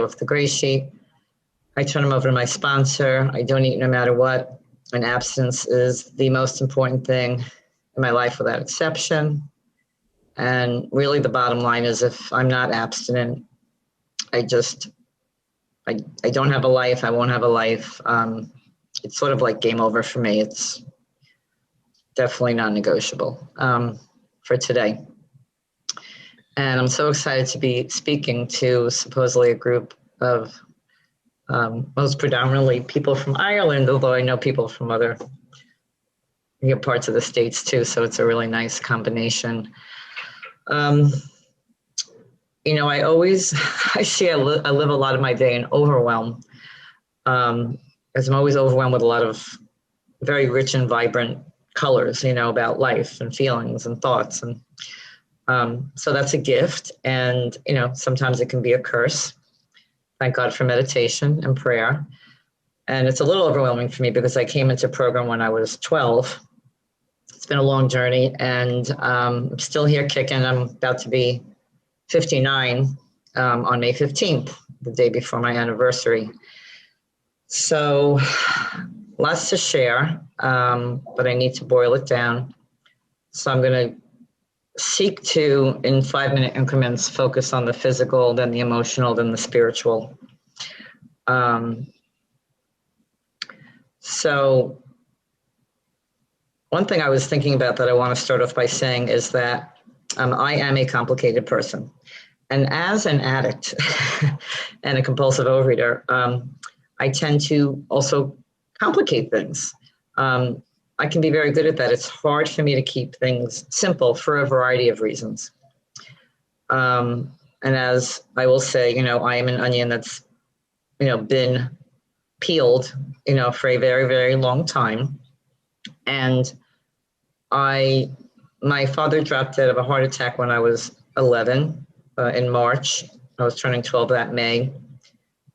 off the gray sheet. I turn them over to my sponsor. I don't eat no matter what. And abstinence is the most important thing in my life without exception. And really the bottom line is if I'm not abstinent, I don't have a life. I won't have a life. It's sort of like game over for me. It's definitely non-negotiable for today. And I'm so excited to be speaking to supposedly a group of most predominantly people from Ireland, although I know people from other parts of the States too, so it's a really nice combination. I see I live a lot of my day in overwhelm, as I'm always overwhelmed with a lot of very rich and vibrant colors, about life and feelings and thoughts. And so that's a gift. And, sometimes it can be a curse. Thank God for meditation and prayer. And it's a little overwhelming for me because I came into program when I was 12. It's been a long journey, and I'm still here kicking. I'm about to be 59 on May 15th, the day before my anniversary. So lots to share, but I need to boil it down. So I'm going to seek to, in 5-minute increments, focus on the physical, then the emotional, then the spiritual. So one thing I was thinking about that I want to start off by saying is that I am a complicated person. And as an addict and a compulsive overeater, I tend to also complicate things. I can be very good at that. It's hard for me to keep things simple for a variety of reasons. And as I will say, I am an onion that's, been peeled, for a very, very long time. And my father dropped dead of a heart attack when I was 11 in March. I was turning 12 that May.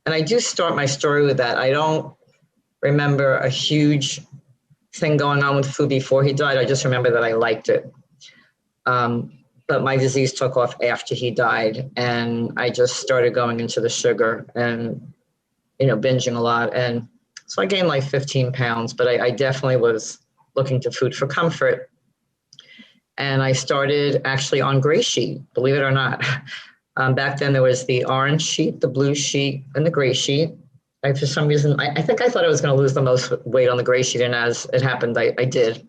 And I do start my story with that. I don't remember a huge thing going on with food before he died. I just remember that I liked it. But my disease took off after he died, and I just started going into the sugar and, binging a lot. And so I gained like 15 pounds, but I definitely was looking to food for comfort. And I started actually on Grey Sheet, believe it or not. Back then there was the orange sheet, the blue sheet, and the Grey Sheet. For some reason, I think I thought I was going to lose the most weight on the Grey Sheet, and as it happened, I did.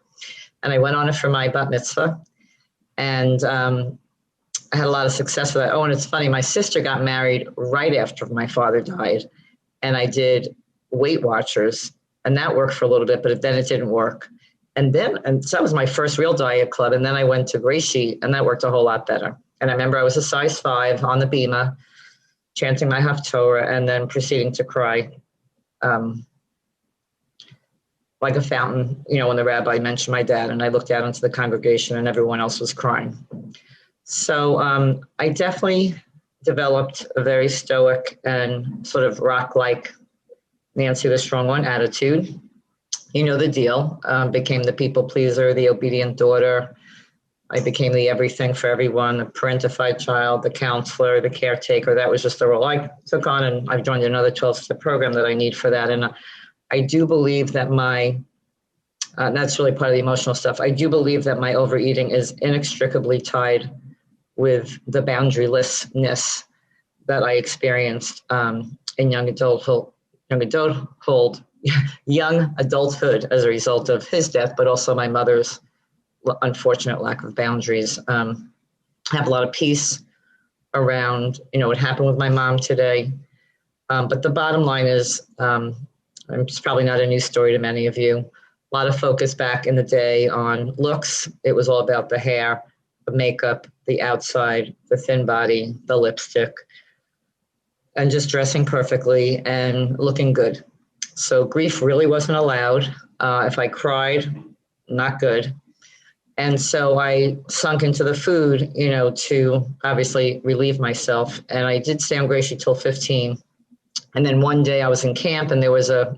And I went on it for my bat mitzvah, and I had a lot of success with that. Oh, and it's funny, my sister got married right after my father died, and I did Weight Watchers, and that worked for a little bit, but then it didn't work. And so that was my first real diet club, and then I went to Grey Sheet, and that worked a whole lot better. And I remember I was a size 5 on the bima, chanting my Haftorah, and then proceeding to cry like a fountain, when the rabbi mentioned my dad, and I looked out into the congregation and everyone else was crying. So I definitely developed a very stoic and sort of rock-like Nancy the Strong One attitude. You know the deal. Became the people pleaser, the obedient daughter. I became the everything for everyone, the parentified child, the counselor, the caretaker. That was just the role I took on, and I've joined another 12-step program that I need for that. And I do believe that that's really part of the emotional stuff. I do believe that my overeating is inextricably tied with the boundarylessness that I experienced in young adulthood as a result of his death, but also my mother's unfortunate lack of boundaries. I have a lot of peace around, what happened with my mom today. But the bottom line is, it's probably not a new story to many of you. A lot of focus back in the day on looks. It was all about the hair, the makeup, the outside, the thin body, the lipstick, and just dressing perfectly and looking good. So grief really wasn't allowed. If I cried, not good. And so I sunk into the food, to obviously relieve myself. And I did stay on Grey Sheet till 15. And then one day I was in camp and there was a,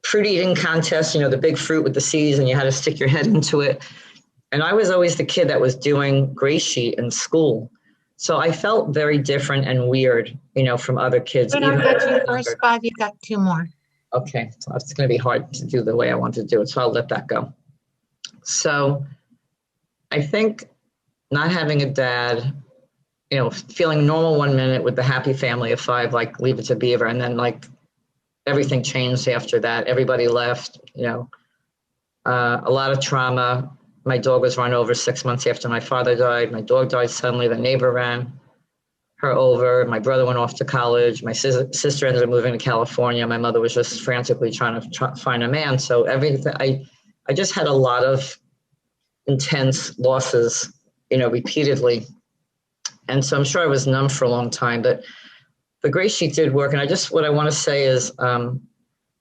fruit eating contest, the big fruit with the seeds, and you had to stick your head into it. And I was always the kid that was doing Grey Sheet in school. So I felt very different and weird, from other kids. But I got your first spot. You got 2 more. Okay, so it's going to be hard to do the way I want to do it, so I'll let that go. So I think not having a dad, feeling normal 1 minute with the happy family of 5, like Leave It to Beaver, and then like everything changed after that. Everybody left, a lot of trauma. My dog was run over 6 months after my father died. My dog died suddenly. The neighbor ran her over. My brother went off to college. My sister ended up moving to California. My mother was just frantically trying to find a man. So everything, I just had a lot of intense losses, repeatedly. And so I'm sure I was numb for a long time, but the gray sheet did work. And what I want to say is, the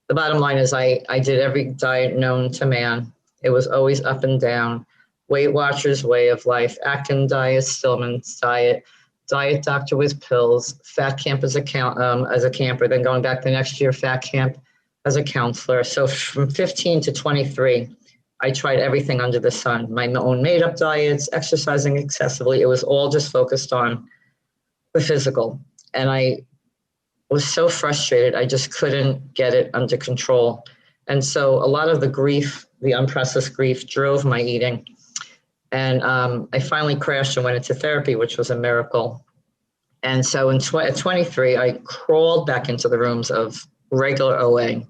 bottom line is I did every diet known to man. It was always up and down. Weight Watchers way of life, Atkins diet, Stillman's diet, diet doctor with pills, fat camp as a camper, then going back the next year, fat camp as a counselor. So from 15 to 23, I tried everything under the sun, my own made-up diets, exercising excessively. It was all just focused on the physical. And I was so frustrated. I just couldn't get it under control. And so a lot of the grief, the unprocessed grief, drove my eating. And I finally crashed and went into therapy, which was a miracle. And so at 23, I crawled back into the rooms of regular OA.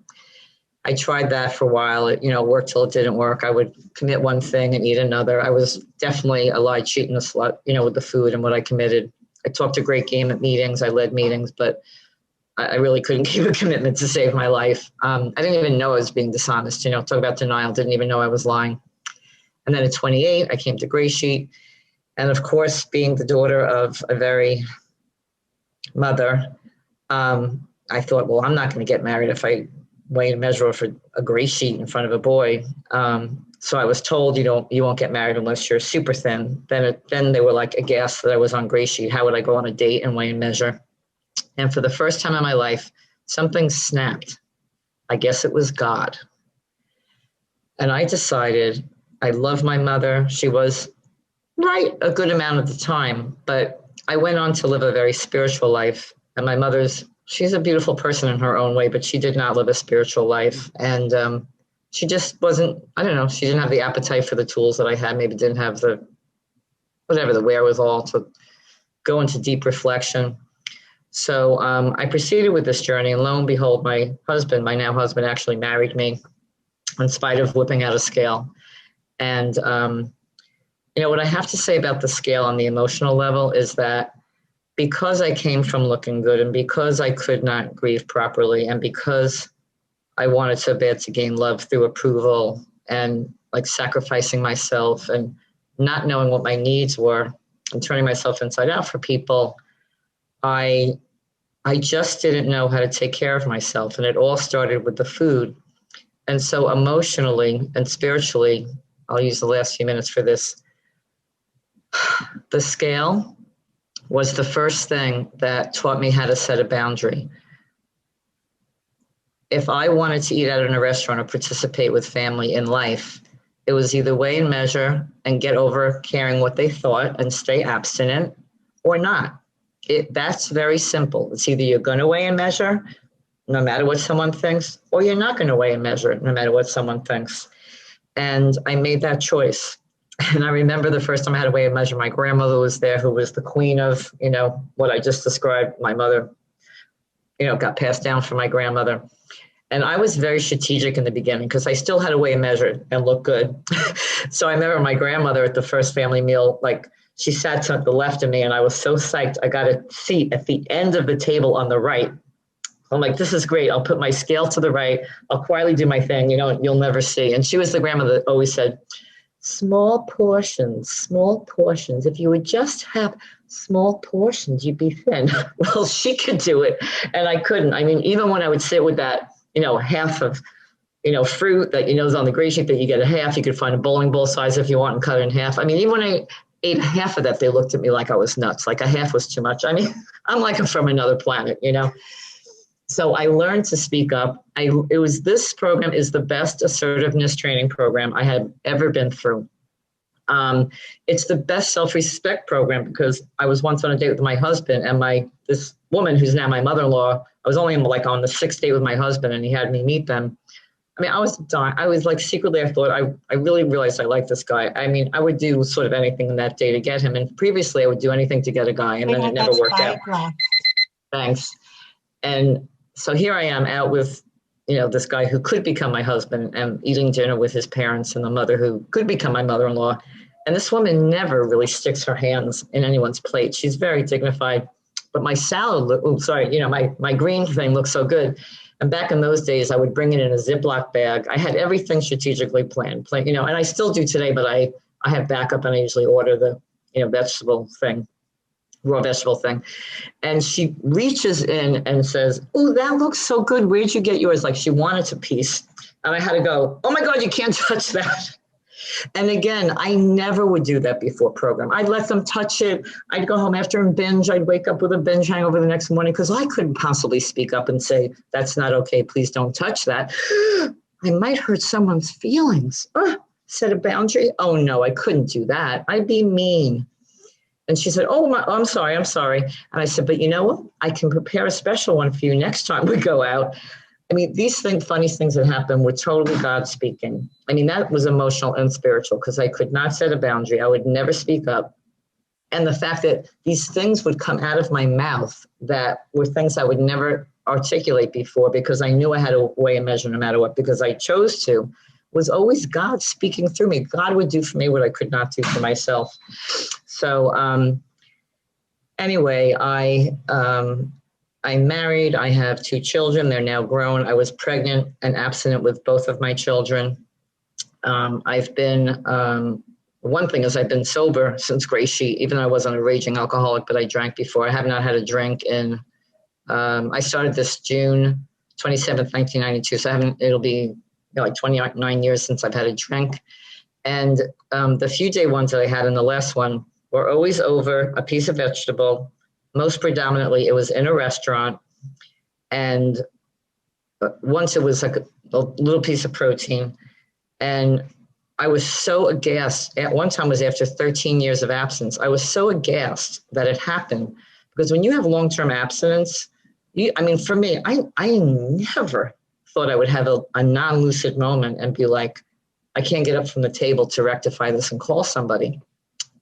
I tried that for a while. It, worked till it didn't work. I would commit one thing and eat another. I was definitely a lie, cheat, and a slut, with the food and what I committed. I talked a great game at meetings. I led meetings, but I really couldn't keep a commitment to save my life. I didn't even know I was being dishonest. Talk about denial. Didn't even know I was lying. And then at 28, I came to Grey Sheet. And of course, being the daughter of a very mother, I thought, well, I'm not going to get married if I weigh and measure for a Grey Sheet in front of a boy. So I was told, you won't get married unless you're super thin. Then they were like aghast that I was on Grey Sheet. How would I go on a date and weigh and measure? And for the first time in my life, something snapped. I guess it was God. And I decided, I love my mother. She was right a good amount of the time, but I went on to live a very spiritual life. And my she's a beautiful person in her own way, but she did not live a spiritual life. And she just wasn't, I don't know, she didn't have the appetite for the tools that I had, maybe didn't have the wherewithal to go into deep reflection. So I proceeded with this journey, and lo and behold, my now husband, actually married me in spite of whipping out a scale. And, what I have to say about the scale on the emotional level is that because I came from looking good, and because I could not grieve properly, and because I wanted so bad to gain love through approval and like sacrificing myself and not knowing what my needs were and turning myself inside out for people, I just didn't know how to take care of myself. And it all started with the food. And so emotionally and spiritually, I'll use the last few minutes for this. The scale was the first thing that taught me how to set a boundary. If I wanted to eat out in a restaurant or participate with family in life, it was either weigh and measure and get over caring what they thought and stay abstinent, or not. That's very simple. It's either you're going to weigh and measure no matter what someone thinks, or you're not going to weigh and measure no matter what someone thinks. And I made that choice. And I remember the first time I had to weigh and measure, my grandmother was there, who was the queen of, what I just described. My mother, got passed down from my grandmother. And I was very strategic in the beginning because I still had to weigh and measure and look good. So I remember my grandmother at the first family meal, like, she sat to the left of me, and I was so psyched. I got a seat at the end of the table on the right. I'm like, this is great. I'll put my scale to the right. I'll quietly do my thing, you'll never see. And she was the grandmother that always said, small portions, small portions. If you would just have small portions, you'd be thin. Well, she could do it, and I couldn't. I mean, even when I would sit with that, half of, fruit that, is on the Grey Sheet that you get a half, you could find a bowling ball size if you want and cut it in half. I mean, even when I ate half of that, they looked at me like I was nuts, like a half was too much. I mean, I'm like I'm from another planet, So I learned to speak up. This program is the best assertiveness training program I had ever been through. It's the best self-respect program because I was once on a date with my husband and this woman who's now my mother-in-law, I was only like on the 6th date with my husband and he had me meet them. I mean, I was dying. I was like secretly, I thought, I really realized I like this guy. I mean, I would do sort of anything in that day to get him. And previously I would do anything to get a guy and then it never worked out. Thanks. And so here I am out with, this guy who could become my husband and eating dinner with his parents and the mother who could become my mother-in-law. And this woman never really sticks her hands in anyone's plate. She's very dignified, but my salad, my green thing looks so good. And back in those days, I would bring it in a Ziploc bag. I had everything strategically planned, and I still do today, but I have backup and I usually order the, vegetable thing, raw vegetable thing. And she reaches in and says, "Oh, that looks so good. Where'd you get yours?" Like she wanted a piece. And I had to go, "Oh my God, you can't touch that." And again, I never would do that before program. I'd let them touch it. I'd go home after and binge. I'd wake up with a binge hangover the next morning because I couldn't possibly speak up and say, "That's not okay. Please don't touch that." I might hurt someone's feelings. Set a boundary. Oh no, I couldn't do that. I'd be mean. And she said, I'm sorry. And I said, "But you know what? I can prepare a special one for you next time we go out." I mean, these funny things that happen were totally God speaking. I mean, that was emotional and spiritual because I could not set a boundary. I would never speak up. And the fact that these things would come out of my mouth that were things I would never articulate before because I knew I had a way of measure no matter what, because I chose to, was always God speaking through me. God would do for me what I could not do for myself. So anyway, I'm married. I have 2 children. They're now grown. I was pregnant and abstinent with both of my children. I've been, one thing is I've been sober since GreySheet, even though I wasn't a raging alcoholic, but I drank before. I have not had a drink in, I started this June 27th, 1992. So it'll be like 29 years since I've had a drink. And the few day ones that I had in the last one were always over a piece of vegetable. Most predominantly, it was in a restaurant. And once it was like a little piece of protein. And I was so aghast. At one time, it was after 13 years of abstinence. I was so aghast that it happened. Because when you have long-term abstinence, for me, I never thought I would have a non-lucid moment and be like, I can't get up from the table to rectify this and call somebody.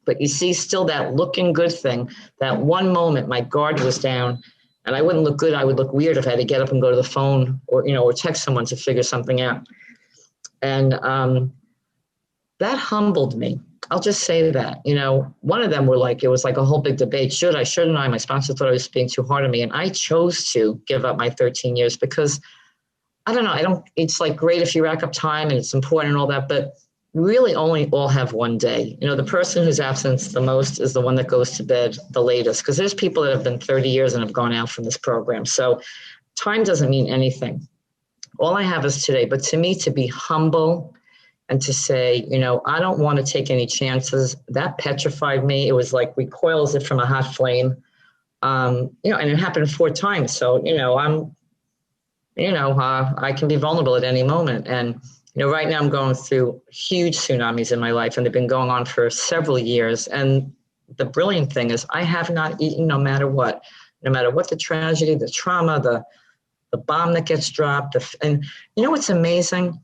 But you see still that looking good thing, that one moment my guard was down and I wouldn't look good. I would look weird if I had to get up and go to the phone or text someone to figure something out. And that humbled me. I'll just say that, one of them it was like a whole big debate. Should I, shouldn't I? My sponsor thought I was being too hard on me. And I chose to give up my 13 years because I don't know. It's like great if you rack up time and it's important and all that, but really only all have one day. The person who's absent the most is the one that goes to bed the latest, because there's people that have been 30 years and have gone out from this program. So time doesn't mean anything. All I have is today. But to me, to be humble and to say, I don't want to take any chances, that petrified me. It was like recoil as if from a hot flame. And it happened 4 times. So, I can be vulnerable at any moment. And right now I'm going through huge tsunamis in my life, and they've been going on for several years. And the brilliant thing is I have not eaten no matter what the tragedy, the trauma, the bomb that gets dropped. And what's amazing?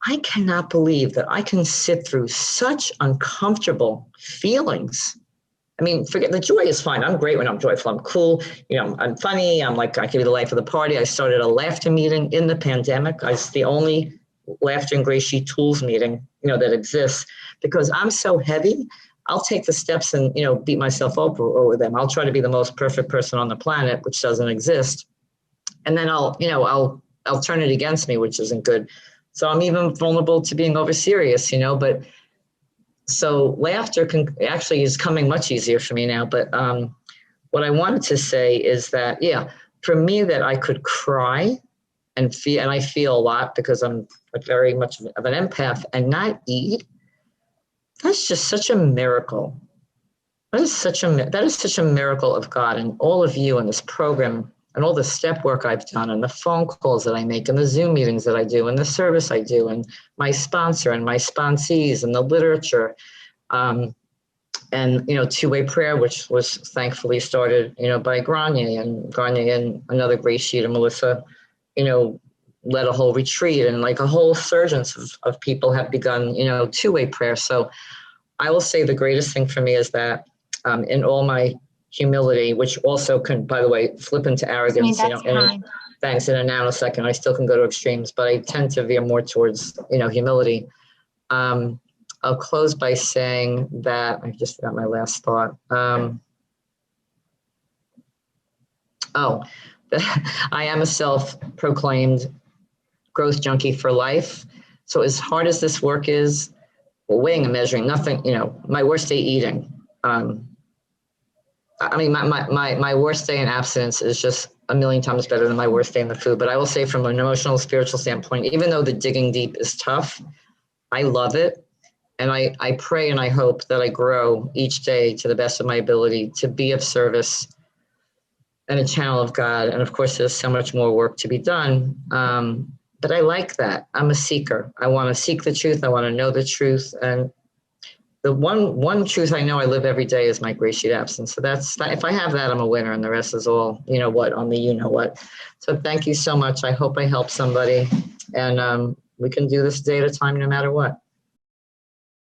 I cannot believe that I can sit through such uncomfortable feelings. Forget the joy is fine. I'm great when I'm joyful. I'm cool. I'm funny. I can be the life of the party. I started a laughter meeting in the pandemic. It's the only laughter and GreySheet tools meeting, that exists, because I'm so heavy. I'll take the steps and, beat myself up over them. I'll try to be the most perfect person on the planet, which doesn't exist. And then I'll turn it against me, which isn't good. So I'm even vulnerable to being over serious, but so laughter is coming much easier for me now. But what I wanted to say is that, for me, that I could cry and I feel a lot because I'm very much of an empath, and not eat, that's just such a miracle. That is such a miracle of God and all of you in this program and all the step work I've done and the phone calls that I make and the Zoom meetings that I do and the service I do and my sponsor and my sponsees and the literature. And, two-way prayer, which was thankfully started, by Grania and another GreySheeter, Melissa, led a whole retreat, and like a whole surgence of people have begun, two-way prayer. So I will say the greatest thing for me is that in all my humility, which also can, by the way, flip into arrogance, thanks, in a nanosecond, I still can go to extremes, but I tend to veer more towards, humility. I'll close by saying that I just forgot my last thought. I am a self-proclaimed growth junkie for life. So as hard as this work is, weighing and measuring, nothing, my worst day eating. My worst day in abstinence is just a million times better than my worst day in the food. But I will say, from an emotional, spiritual standpoint, even though the digging deep is tough, I love it. And I pray and I hope that I grow each day to the best of my ability to be of service and a channel of God. And of course, there's so much more work to be done. But I like that. I'm a seeker. I want to seek the truth. I want to know the truth. And the one truth I know I live every day is my GreySheet absence. So that's, if I have that, I'm a winner, and the rest is all, on the what. So thank you so much. I hope I help somebody, and we can do this day at a time, no matter what.